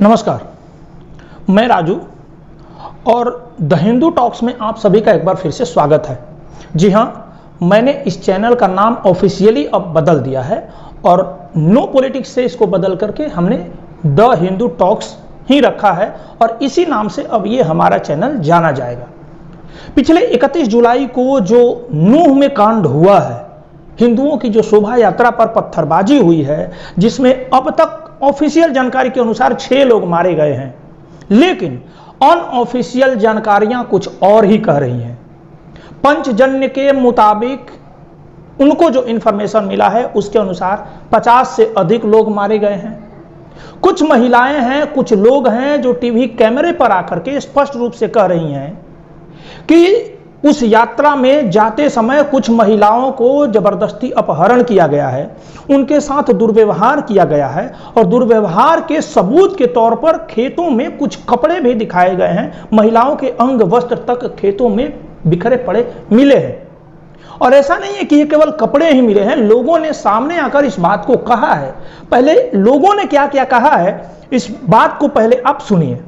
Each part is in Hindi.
नमस्कार, मैं राजू और द हिंदू टॉक्स में आप सभी का एक बार फिर से स्वागत है। जी हाँ, मैंने इस चैनल का नाम ऑफिशियली अब बदल दिया है और नो पॉलिटिक्स से इसको बदल करके हमने द हिंदू टॉक्स ही रखा है और इसी नाम से अब ये हमारा चैनल जाना जाएगा। पिछले 31 जुलाई को जो नूह में कांड हुआ है, हिंदुओं की जो शोभा यात्रा पर पत्थरबाजी हुई है, जिसमें अब तक ऑफिशियल जानकारी के अनुसार 6 लोग मारे गए हैं, लेकिन अनऑफिशियल जानकारियां कुछ और ही कह रही हैं। पंचजन्य के मुताबिक उनको जो इंफॉर्मेशन मिला है उसके अनुसार 50 से अधिक लोग मारे गए हैं। कुछ महिलाएं हैं, कुछ लोग हैं जो टीवी कैमरे पर आकर के स्पष्ट रूप से कह रही हैं कि उस यात्रा में जाते समय कुछ महिलाओं को जबरदस्ती अपहरण किया गया है, उनके साथ दुर्व्यवहार किया गया है और दुर्व्यवहार के सबूत के तौर पर खेतों में कुछ कपड़े भी दिखाए गए हैं। महिलाओं के अंग वस्त्र तक खेतों में बिखरे पड़े मिले हैं। और ऐसा नहीं है कि ये केवल कपड़े ही मिले हैं, लोगों ने सामने आकर इस बात को कहा है। पहले लोगों ने क्या क्या कहा है, इस बात को पहले आप सुनिए।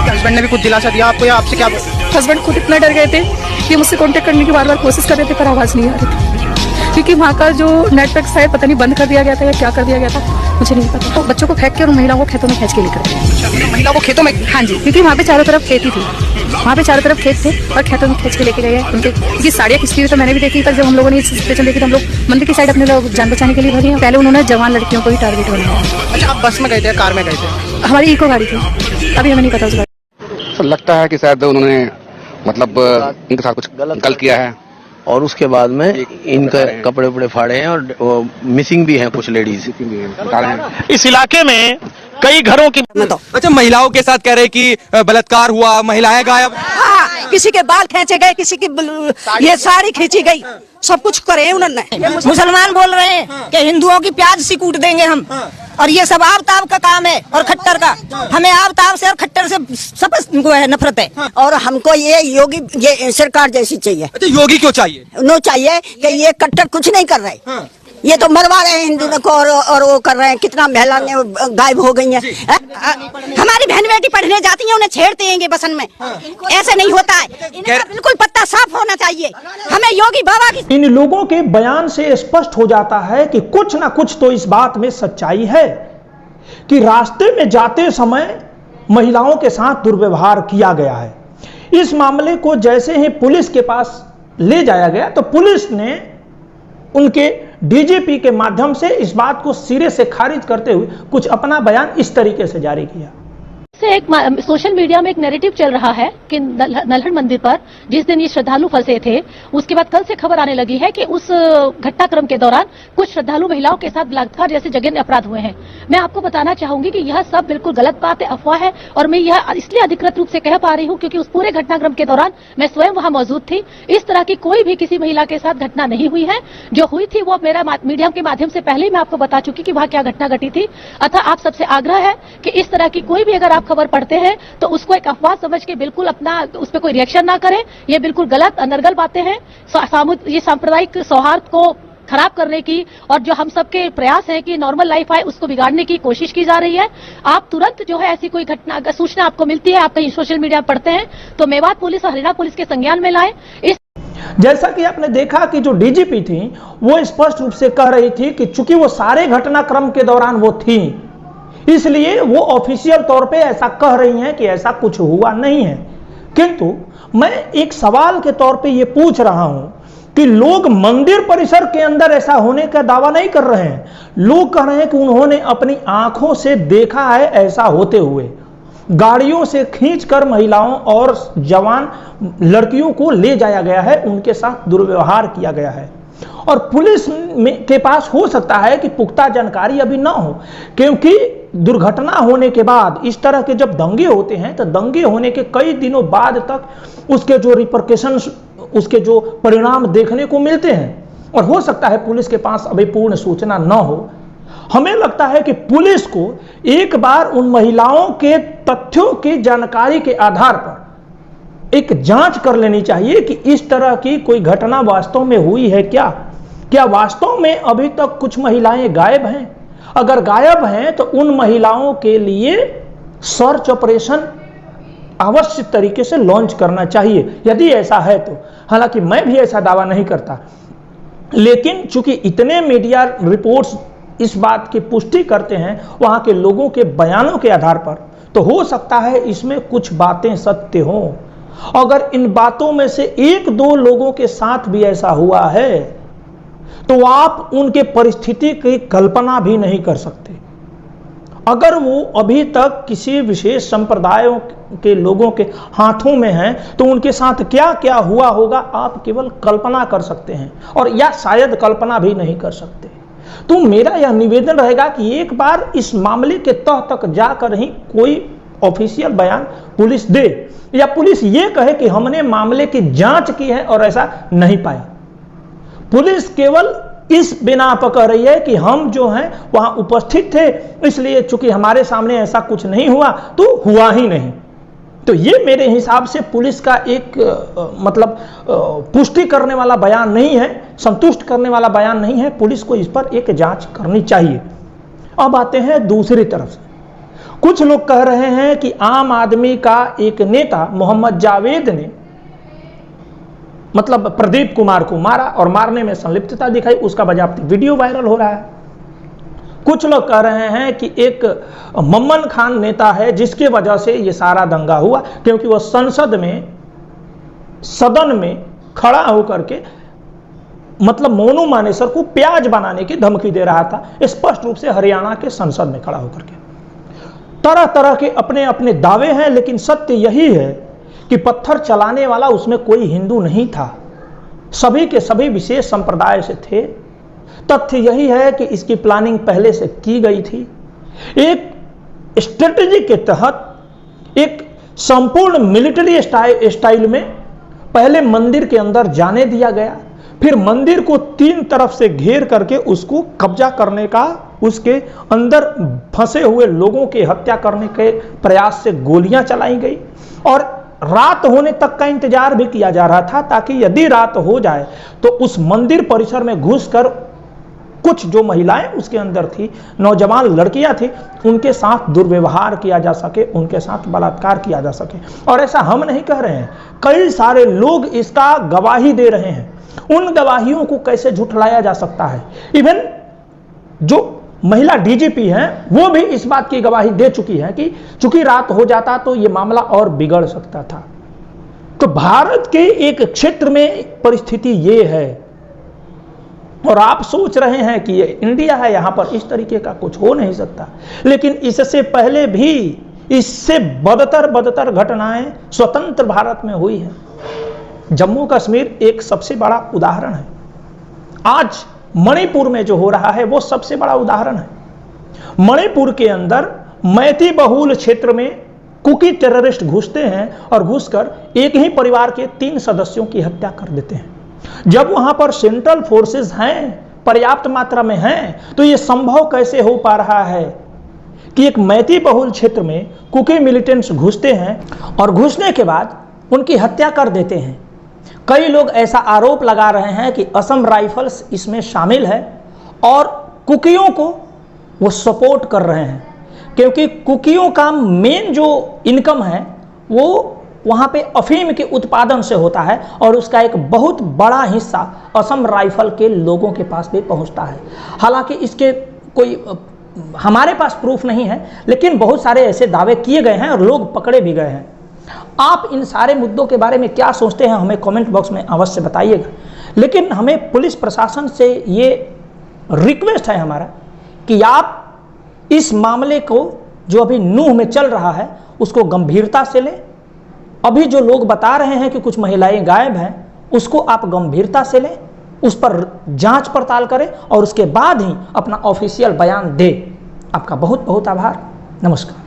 हस्बैंड ने भी कुछ दिलासा दिया आपको या आपसे क्या? हस्बैंड खुद इतना डर गए थे कि मुझसे कांटेक्ट करने की बार कोशिश कर रहे थे पर आवाज़ नहीं आ रही थी, क्योंकि वहाँ का जो नेटवर्क शायद पता नहीं बंद कर दिया गया था या क्या कर दिया गया था, मुझे नहीं पता। तो बच्चों को फेंक के और महिलाओं को खेतों में खींच के लेकर गए। महिला को खेतों में? हाँ जी, क्योंकि वहाँ पे चारों तरफ खेती थी, वहाँ पे चारों तरफ खेत थे और खेतों में खींच के लेके गए उनकी साड़ियाँ खिंचती हुई तो मैंने भी देखी। पर जब हम लोगों ने इस सिचुएशन देखी तो हम लोग मंदिर की साइड अपने लोग जान बचाने के लिए भरी। पहले उन्होंने जवान लड़कियों को ही टारगेट बनाया। अच्छा, आप बस में गए थे, कार में गए थे? हमारी इको गाड़ी थी, अभी हमें नहीं पता उस गाड़ी। सर लगता है कि शायद उन्होंने मतलब इनके साथ कुछ गलत किया है और उसके बाद में इनके कपड़े उपड़े फाड़े हैं और मिसिंग भी हैं कुछ लेडीज बता रहे हैं। इस इलाके में कई घरों की अच्छा, महिलाओं के साथ कह रहे कि बलात्कार हुआ, महिलाएं गायब। हाँ, किसी के बाल खींचे गए, किसी की ये साड़ी खींची गई, सब कुछ करे उन्होंने। मुसलमान बोल रहे हैं कि हिंदुओं की प्याज सी कूट देंगे हम, और ये सब आब-ताब का काम है और खट्टर का। हमें आब-ताब से और खट्टर से सब नफरत है और हमको ये योगी, ये सरकार जैसी चाहिए। अच्छा, योगी क्यों चाहिए? नो चाहिए कि ये कट्टर कुछ नहीं कर रहे, ये तो मरवा रहे हैं हिंदुओं को और वो कर रहे हैं। कितना महिला ने गायब हो गई हैं। हमारी बहन बेटी पढ़ने जाती हैं, उन्हें छेड़ते हैं बसन में। ऐसे नहीं होता है, इनका बिल्कुल पत्ता साफ होना चाहिए। हमें योगी बाबा की। इन लोगों के बयान से स्पष्ट हो जाता है कि कुछ ना कुछ तो इस बात में सच्चाई है कि रास्ते में जाते समय महिलाओं के साथ दुर्व्यवहार किया गया है। इस मामले को जैसे ही पुलिस के पास ले जाया गया तो पुलिस ने उनके डीजीपी के माध्यम से इस बात को सिरे से खारिज करते हुए कुछ अपना बयान इस तरीके से जारी किया। एक सोशल मीडिया में एक नैरेटिव चल रहा है कि नल्हड़ मंदिर पर जिस दिन ये श्रद्धालु फंसे थे, उसके बाद कल से खबर आने लगी है कि उस घटनाक्रम के दौरान कुछ श्रद्धालु महिलाओं के साथ बलात्कार जैसे जघन्य अपराध हुए हैं। मैं आपको बताना चाहूंगी कि यह सब बिल्कुल गलत बात है, अफवाह है और मैं यह इसलिए अधिकृत रूप से कह पा रही हूं क्योंकि उस पूरे घटनाक्रम के दौरान मैं स्वयं वहां मौजूद थी। इस तरह की कोई भी किसी महिला के साथ घटना नहीं हुई है। जो हुई थी वो मेरा मीडिया के माध्यम से पहले ही मैं आपको बता चुकी कि वहां क्या घटना घटी थी। अतः आप सबसे आग्रह है कि इस तरह की कोई भी अगर आप खबर पढ़ते हैं तो उसको एक अफवाह समझ के बिल्कुल अपना उस पर कोई रिएक्शन ना करें। ये बिल्कुल गलत अनर्गल बातें हैं। ये सांप्रदायिक सौहार्द को खराब करने की और जो हम सबके प्रयास है कि नॉर्मल लाइफ आए उसको बिगाड़ने की कोशिश की जा रही है। आप तुरंत जो है ऐसी कोई घटना अगर सूचना आपको मिलती है, आप कहीं सोशल मीडिया पर पढ़ते हैं तो मेवात पुलिस और हरियाणा पुलिस के संज्ञान में लाएं। जैसा कि आपने देखा कि जो डीजीपी थी वो स्पष्ट रूप से कह रही थी कि चूंकि वो सारे घटनाक्रम के दौरान वो थी, इसलिए वो ऑफिशियल तौर पे ऐसा कह रही हैं कि ऐसा कुछ हुआ नहीं है। किंतु मैं एक सवाल के तौर पे ये पूछ रहा हूं कि लोग मंदिर परिसर के अंदर ऐसा होने का दावा नहीं कर रहे हैं। लोग कह रहे हैं कि उन्होंने अपनी आंखों से देखा है ऐसा होते हुए। गाड़ियों से खींचकर महिलाओं और जवान लड़कियों को ले जाया गया है, उनके साथ दुर्व्यवहार किया गया है और पुलिस के पास हो सकता है कि पुख्ता जानकारी अभी ना हो, क्योंकि दुर्घटना होने के बाद इस तरह के जब दंगे होते हैं तो दंगे होने के कई दिनों बाद तक उसके जो रिपरकेशंस, उसके जो परिणाम देखने को मिलते हैं और हो सकता है पुलिस के पास अभी पूर्ण सूचना न हो। हमें लगता है कि पुलिस को एक बार उन महिलाओं के तथ्यों की जानकारी के आधार पर एक जांच कर लेनी चाहिए कि इस तरह की कोई घटना वास्तव में हुई है क्या वास्तव में अभी तक कुछ महिलाएं गायब हैं। अगर गायब हैं तो उन महिलाओं के लिए सर्च ऑपरेशन अवश्य तरीके से लॉन्च करना चाहिए, यदि ऐसा है तो। हालांकि मैं भी ऐसा दावा नहीं करता, लेकिन चूंकि इतने मीडिया रिपोर्ट्स इस बात की पुष्टि करते हैं वहां के लोगों के बयानों के आधार पर, तो हो सकता है इसमें कुछ बातें सत्य हों। अगर इन बातों में से एक दो लोगों के साथ भी ऐसा हुआ है तो आप उनके परिस्थिति की कल्पना भी नहीं कर सकते। अगर वो अभी तक किसी विशेष संप्रदायों के लोगों के हाथों में हैं तो उनके साथ क्या क्या हुआ होगा आप केवल कल्पना कर सकते हैं, और या शायद कल्पना भी नहीं कर सकते। तो मेरा यह निवेदन रहेगा कि एक बार इस मामले के तह तक जाकर ही कोई ऑफिशियल बयान पुलिस दे, या पुलिस ये कहे कि हमने मामले की जांच की है और ऐसा नहीं पाया। पुलिस केवल इस बिना पर कह रही है कि हम जो हैं वहां उपस्थित थे, इसलिए चूंकि हमारे सामने ऐसा कुछ नहीं हुआ तो हुआ ही नहीं। तो ये मेरे हिसाब से पुलिस का एक पुष्टि करने वाला बयान नहीं है, संतुष्ट करने वाला बयान नहीं है। पुलिस को इस पर एक जांच करनी चाहिए। अब आते हैं दूसरी तरफ से। कुछ लोग कह रहे हैं कि आम आदमी का एक नेता मोहम्मद जावेद ने प्रदीप कुमार को मारा और मारने में संलिप्तता दिखाई, उसका बाकायदा वीडियो वायरल हो रहा है। कुछ लोग कह रहे हैं कि एक मम्मन खान नेता है जिसकी वजह से ये सारा दंगा हुआ, क्योंकि वह सदन में खड़ा होकर के मोनू मानेसर को प्याज बनाने की धमकी दे रहा था, स्पष्ट रूप से हरियाणा के संसद में खड़ा होकर के। तरह तरह के अपने अपने दावे हैं, लेकिन सत्य यही है कि पत्थर चलाने वाला उसमें कोई हिंदू नहीं था, सभी के सभी विशेष संप्रदाय से थे। तथ्य यही है कि इसकी प्लानिंग पहले से की गई थी। एक स्ट्रेटजी के तहत एक संपूर्ण मिलिट्री स्टाइल में पहले मंदिर के अंदर जाने दिया गया, फिर मंदिर को 3 तरफ से घेर करके उसको कब्जा करने का, उसके अंदर फंसे हुए लोगों की हत्या करने के प्रयास से गोलियां चलाई गई, और रात होने तक का इंतजार भी किया जा रहा था ताकि यदि रात हो जाए तो उस मंदिर परिसर में घुसकर कुछ जो महिलाएं उसके अंदर थी, नौजवान लड़कियां थी, उनके साथ दुर्व्यवहार किया जा सके, उनके साथ बलात्कार किया जा सके। और ऐसा हम नहीं कह रहे हैं, कई सारे लोग इसका गवाही दे रहे हैं। उन गवाहियों को कैसे झुठलाया जा सकता है? इवन जो महिला डीजीपी हैं वो भी इस बात की गवाही दे चुकी है कि चूंकि रात हो जाता तो ये मामला और बिगड़ सकता था। तो भारत के एक क्षेत्र में परिस्थिति ये है, और आप सोच रहे हैं कि ये इंडिया है, यहां पर इस तरीके का कुछ हो नहीं सकता। लेकिन इससे पहले भी इससे बदतर घटनाएं स्वतंत्र भारत में हुई है। जम्मू कश्मीर एक सबसे बड़ा उदाहरण है। आज मणिपुर में जो हो रहा है वो सबसे बड़ा उदाहरण है। मणिपुर के अंदर मैती बहुल क्षेत्र में कुकी टेररिस्ट घुसते हैं और घुसकर एक ही परिवार के 3 सदस्यों की हत्या कर देते हैं। जब वहां पर सेंट्रल फोर्सेस हैं, पर्याप्त मात्रा में हैं, तो यह संभव कैसे हो पा रहा है कि एक मैती बहुल क्षेत्र में कुकी मिलिटेंट्स घुसते हैं और घुसने के बाद उनकी हत्या कर देते हैं। कई लोग ऐसा आरोप लगा रहे हैं कि असम राइफल्स इसमें शामिल है और कुकियों को वो सपोर्ट कर रहे हैं, क्योंकि कुकियों का मेन जो इनकम है वो वहाँ पे अफीम के उत्पादन से होता है, और उसका एक बहुत बड़ा हिस्सा असम राइफल के लोगों के पास भी पहुँचता है। हालांकि इसके कोई हमारे पास प्रूफ नहीं है, लेकिन बहुत सारे ऐसे दावे किए गए हैं और लोग पकड़े भी गए हैं। आप इन सारे मुद्दों के बारे में क्या सोचते हैं हमें कमेंट बॉक्स में अवश्य बताइएगा। लेकिन हमें पुलिस प्रशासन से ये रिक्वेस्ट है हमारा कि आप इस मामले को जो अभी नूह में चल रहा है उसको गंभीरता से लें। अभी जो लोग बता रहे हैं कि कुछ महिलाएं गायब हैं, उसको आप गंभीरता से लें, उस पर जांच पड़ताल करें और उसके बाद ही अपना ऑफिशियल बयान दें। आपका बहुत बहुत आभार। नमस्कार।